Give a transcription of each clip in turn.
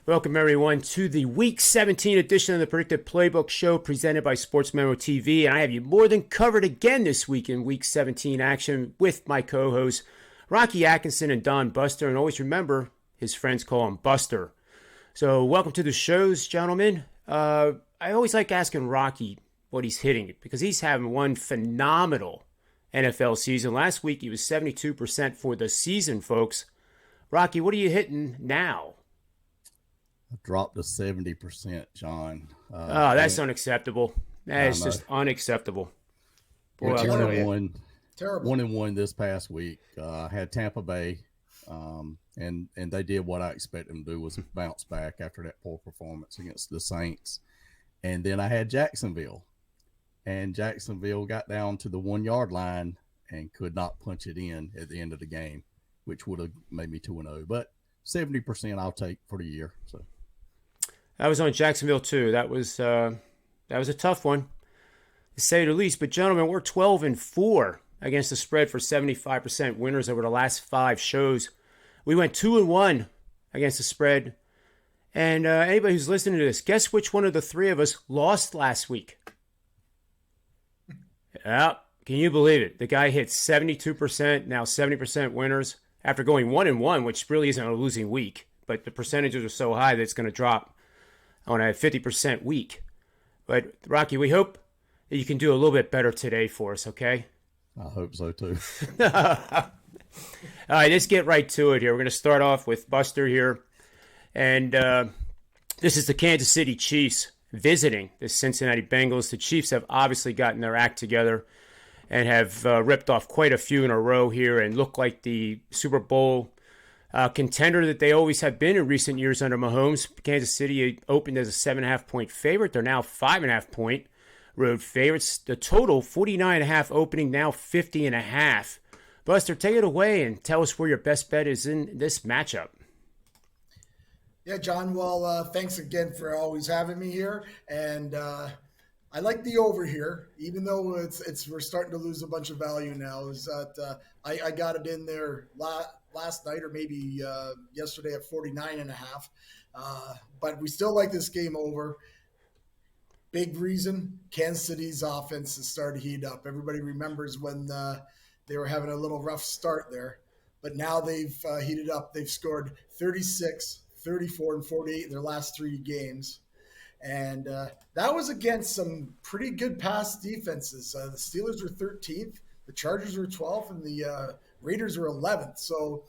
Welcome, everyone, to the Week 17 edition of the Predictive Playbook show presented by Sportsmemo TV. And I have you more than covered again this week in Week 17 action with my co-hosts, Rocky Atkinson and Don Buster. And always remember, his friends call him Buster. So welcome to the shows, gentlemen. I always like asking Rocky what he's hitting because he's having one phenomenal NFL season. Last week, he was 72% for the season, folks. Rocky, what are you hitting now? I dropped to 70%, John. That's unacceptable. That is just unacceptable. Boy, one and one this past week. I had Tampa Bay, and they did what I expected them to do, was bounce back after that poor performance against the Saints. And then I had Jacksonville, and Jacksonville got down to the 1 yard line and could not punch it in at the end of the game, which would have made me 2-0. But 70% I'll take for the year. So. I was on Jacksonville too. That was a tough one, to say the least. But gentlemen, we're 12-4 against the spread for 75% winners over the last 5 shows. We went 2-1 against the spread. And anybody who's listening to this, guess which one of the three of us lost last week? Yeah, can you believe it? The guy hit 72%, now 70% winners after going 1-1, which really isn't a losing week. But the percentages are so high that it's going to drop on a 50% week. But, Rocky, we hope that you can do a little bit better today for us, okay? I hope so, too. All right, let's get right to it here. We're going to start off with Buster here. And this is the Kansas City Chiefs visiting the Cincinnati Bengals. The Chiefs have obviously gotten their act together and have ripped off quite a few in a row here and look like the Super Bowl contender that they always have been in recent years under Mahomes. Kansas City opened as a 7.5-point favorite. They're now 5.5-point road favorites. The total, 49.5 opening, now 50.5. Buster, take it away and tell us where your best bet is in this matchup. Yeah, John, well, thanks again for always having me here. And I like the over here, even though we're starting to lose a bunch of value now. Is that I got it in there last night or maybe yesterday at 49.5. But we still like this game over. Big reason, Kansas City's offense has started to heat up. Everybody remembers when they were having a little rough start there. But now they've heated up. They've scored 36, 34, and 48 in their last 3 games. And that was against some pretty good pass defenses. The Steelers were 13th, the Chargers were 12th, and the Raiders were 11th. So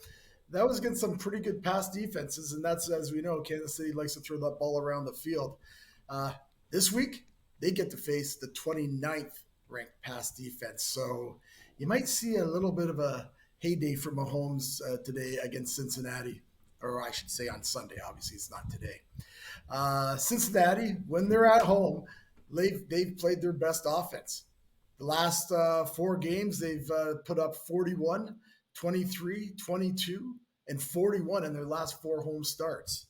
that was against some pretty good pass defenses. And that's, as we know, Kansas City likes to throw that ball around the field. This week, they get to face the 29th ranked pass defense. So you might see a little bit of a heyday for Mahomes today against Cincinnati. Or I should say on Sunday. Obviously, it's not today. Cincinnati, when they're at home, they've played their best offense. The last 4 games, they've put up 41, 23, 22, and 41 in their last 4 home starts.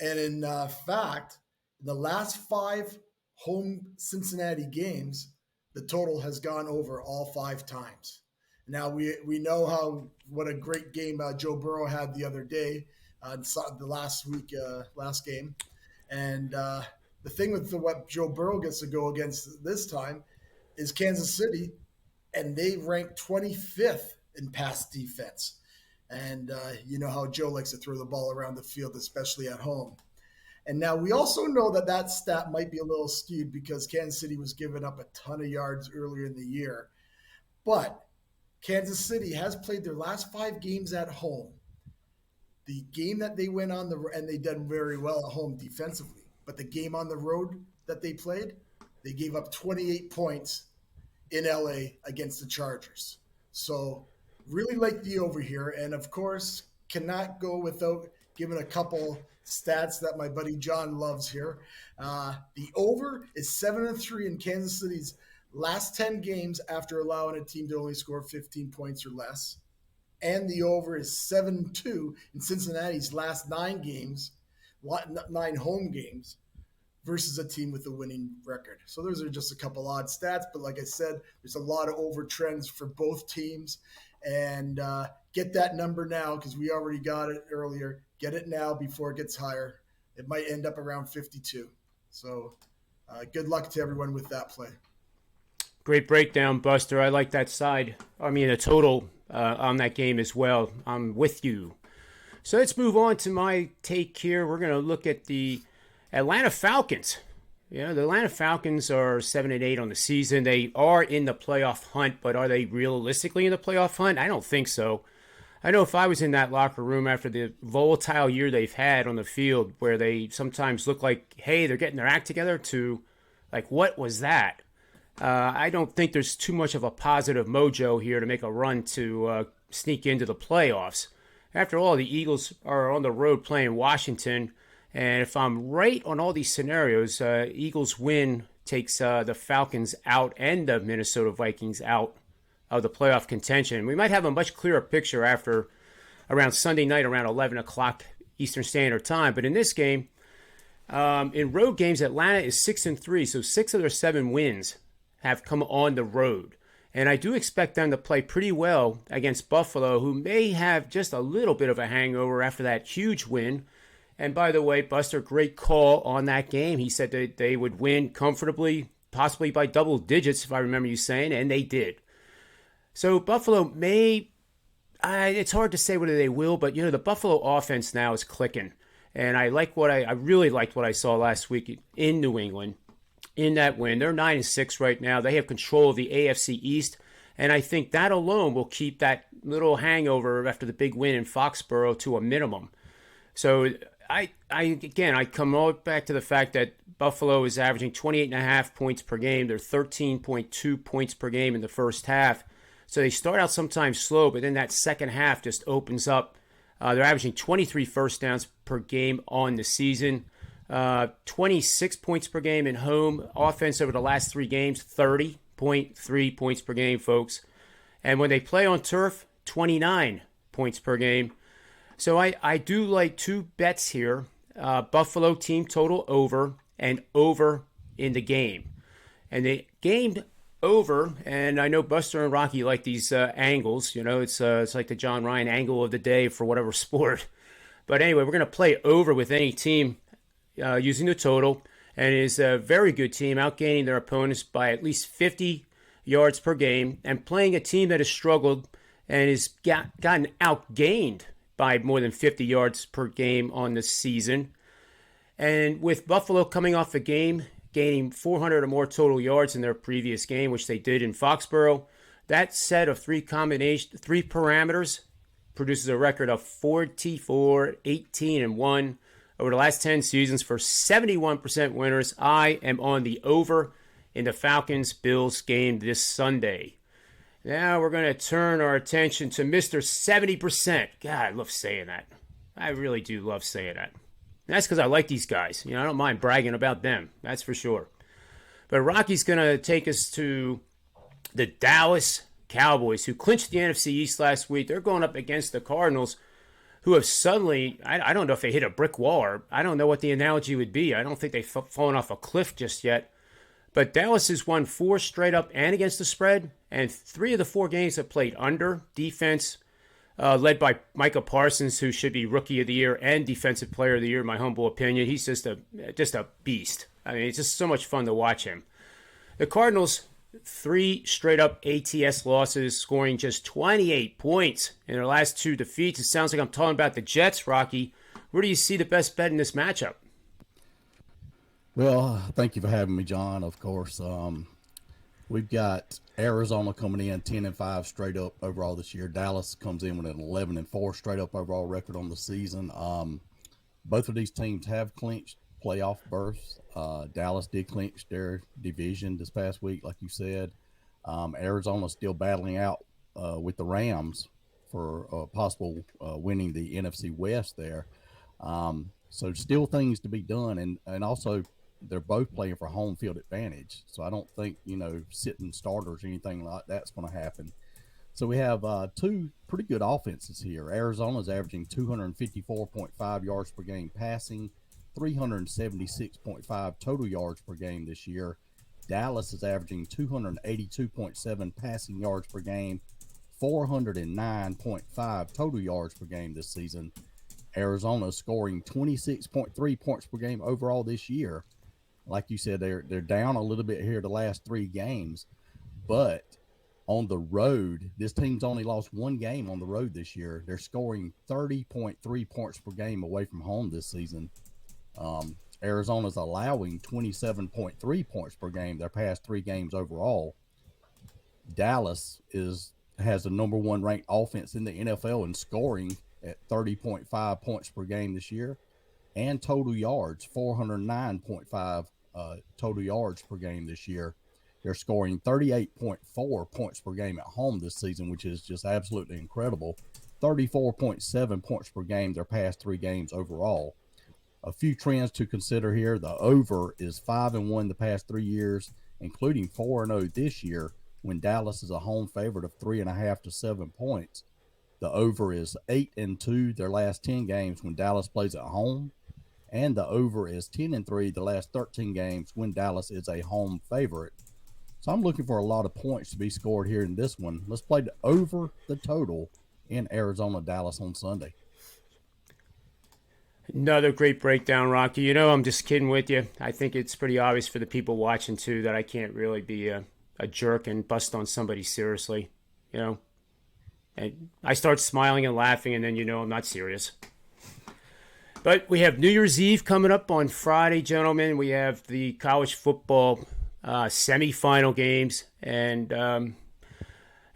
And in fact, in the last 5 home Cincinnati games, the total has gone over all 5 times. Now, we know what a great game Joe Burrow had the other day, the last game. And the thing with what Joe Burrow gets to go against this time is Kansas City, and they rank 25th in pass defense. And you know how Joe likes to throw the ball around the field, especially at home. And now we also know that stat might be a little skewed because Kansas City was giving up a ton of yards earlier in the year. But Kansas City has played their last 5 games at home. The game that they went on and they did very well at home defensively. But the game on the road that they played, they gave up 28 points in LA against the Chargers. So really like the over here. And of course, cannot go without giving a couple stats that my buddy John loves here. The over is 7-3 in Kansas City's last 10 games after allowing a team to only score 15 points or less. And the over is 7-2 in Cincinnati's last 9 home games versus a team with a winning record. So those are just a couple odd stats. But like I said, there's a lot of over trends for both teams. And get that number now because we already got it earlier. Get it now before it gets higher. it might end up around 52. So good luck to everyone with that play. Great breakdown, Buster. I like that side. I mean, the total on that game as well. I'm with you. So let's move on to my take here. We're going to look at the Atlanta Falcons. Yeah, the Atlanta Falcons are 7-8 on the season. They are in the playoff hunt, but are they realistically in the playoff hunt? I don't think so. I know if I was in that locker room after the volatile year they've had on the field, where they sometimes look like, hey, they're getting their act together, to like, what was that? I don't think there's too much of a positive mojo here to make a run to sneak into the playoffs. After all, the Eagles are on the road playing Washington. And if I'm right on all these scenarios, Eagles win takes the Falcons out and the Minnesota Vikings out of the playoff contention. We might have a much clearer picture after around Sunday night, around 11 o'clock Eastern Standard Time. But in this game, in road games, Atlanta is 6-3, so 6 of their 7 wins have come on the road. And I do expect them to play pretty well against Buffalo, who may have just a little bit of a hangover after that huge win. And by the way, Buster, great call on that game. He said that they would win comfortably, possibly by double digits, if I remember you saying, and they did. So Buffalo may, it's hard to say whether they will, but, the Buffalo offense now is clicking. And I really liked what I saw last week in New England. In that win, they're 9-6 right now. They have control of the AFC East, and I think that alone will keep that little hangover after the big win in Foxborough to a minimum. So I come all back to the fact that Buffalo is averaging 28.5 points per game. They're 13.2 points per game in the first half. So they start out sometimes slow, but then that second half just opens up. They're averaging 23 first downs per game on the season. 26 points per game in home offense over the last 3 games, 30.3 points per game, folks. And when they play on turf, 29 points per game. So I do like 2 bets here. Buffalo team total over and over in the game. And the game over, and I know Buster and Rocky like these angles. It's like the John Ryan angle of the day for whatever sport. But anyway, we're going to play over with any team using the total, and it is a very good team, outgaining their opponents by at least 50 yards per game, and playing a team that has struggled and has gotten outgained by more than 50 yards per game on the season. And with Buffalo coming off the game, gaining 400 or more total yards in their previous game, which they did in Foxborough, that set of 3 parameters produces a record of 44, 18, and 1 over the last 10 seasons for 71% winners. I am on the over in the Falcons-Bills game this Sunday. Now we're going to turn our attention to Mr. 70%. God, I love saying that. I really do love saying that. And that's because I like these guys. I don't mind bragging about them. That's for sure. But Rocky's going to take us to the Dallas Cowboys, who clinched the NFC East last week. They're going up against the Cardinals, who have suddenly, I don't know if they hit a brick wall, or I don't know what the analogy would be. I don't think they've fallen off a cliff just yet. But Dallas has won 4 straight up and against the spread, and 3 of the 4 games have played under. Defense led by Micah Parsons, who should be Rookie of the Year and Defensive Player of the Year, in my humble opinion. He's just a beast. I mean, it's just so much fun to watch him. The Cardinals, 3 straight up ATS losses, scoring just 28 points in their last 2 defeats. It sounds like I'm talking about the Jets, Rocky. Where do you see the best bet in this matchup? Well, thank you for having me, John. Of course, we've got Arizona coming in 10-5 straight up overall this year. Dallas comes in with an 11-4 straight up overall record on the season. Both of these teams have clinched playoff berths. Dallas did clinch their division this past week, like you said. Arizona's still battling out with the Rams for possible winning the NFC West there. So still things to be done, and also they're both playing for home field advantage. So I don't think, sitting starters or anything like that's going to happen. So we have 2 pretty good offenses here. Arizona's averaging 254.5 yards per game passing, 376.5 total yards per game this year. Dallas is averaging 282.7 passing yards per game, 409.5 total yards per game this season. Arizona scoring 26.3 points per game overall this year. Like you said, they're down a little bit here the last 3 games, but on the road, this team's only lost 1 game on the road this year. They're scoring 30.3 points per game away from home this season. Arizona's allowing 27.3 points per game their past 3 games overall. Dallas has the number 1 ranked offense in the NFL in scoring at 30.5 points per game this year, and total yards, 409.5 total yards per game this year. They're scoring 38.4 points per game at home this season, which is just absolutely incredible. 34.7 points per game their past 3 games overall. A few trends to consider here. The over is 5-1 the past 3 years, including 4-0 this year, when Dallas is a home favorite of 3.5 to 7 points. The over is 8-2 their last 10 games when Dallas plays at home, and the over is 10-3 the last 13 games when Dallas is a home favorite. So I'm looking for a lot of points to be scored here in this one. Let's play the over the total in Arizona, Dallas on Sunday. Another great breakdown, Rocky. You know, I'm just kidding with you. I think it's pretty obvious for the people watching, too, that I can't really be a jerk and bust on somebody seriously, you know. And I start smiling and laughing, and then, you know, I'm not serious. But we have New Year's Eve coming up on Friday, gentlemen. We have the college football semifinal games, and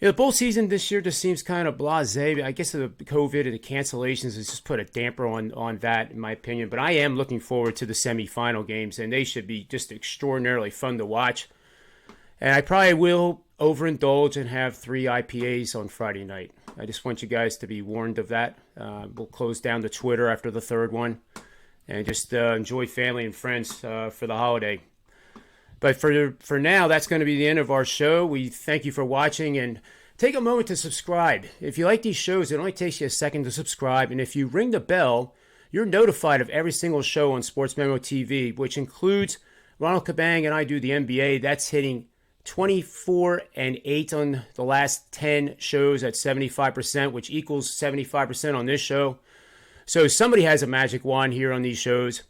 the bowl season this year just seems kind of blasé. I guess the COVID and the cancellations has just put a damper on that, in my opinion. But I am looking forward to the semifinal games, and they should be just extraordinarily fun to watch. And I probably will overindulge and have 3 IPAs on Friday night. I just want you guys to be warned of that. We'll close down the Twitter after the 3rd one, and just enjoy family and friends for the holiday. But for now, that's going to be the end of our show. We thank you for watching, and take a moment to subscribe. If you like these shows, it only takes you a second to subscribe. And if you ring the bell, you're notified of every single show on Sportsmemo TV, which includes Ronald Kabang and I do the NBA. That's hitting 24-8 on the last 10 shows at 75%, which equals 75% on this show. So somebody has a magic wand here on these shows.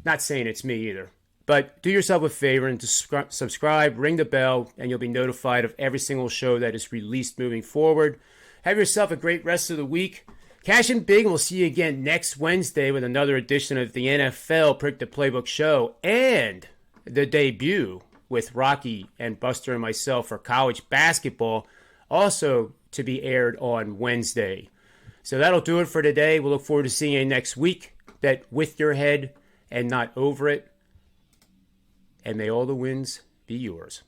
Not saying it's me either. But do yourself a favor and subscribe, ring the bell, and you'll be notified of every single show that is released moving forward. Have yourself a great rest of the week. Cash in big, and we'll see you again next Wednesday with another edition of the NFL Predictive Playbook show and the debut with Rocky and Buster and myself for college basketball, also to be aired on Wednesday. So that'll do it for today. We'll look forward to seeing you next week. Bet with your head and not over it. And may all the wins be yours.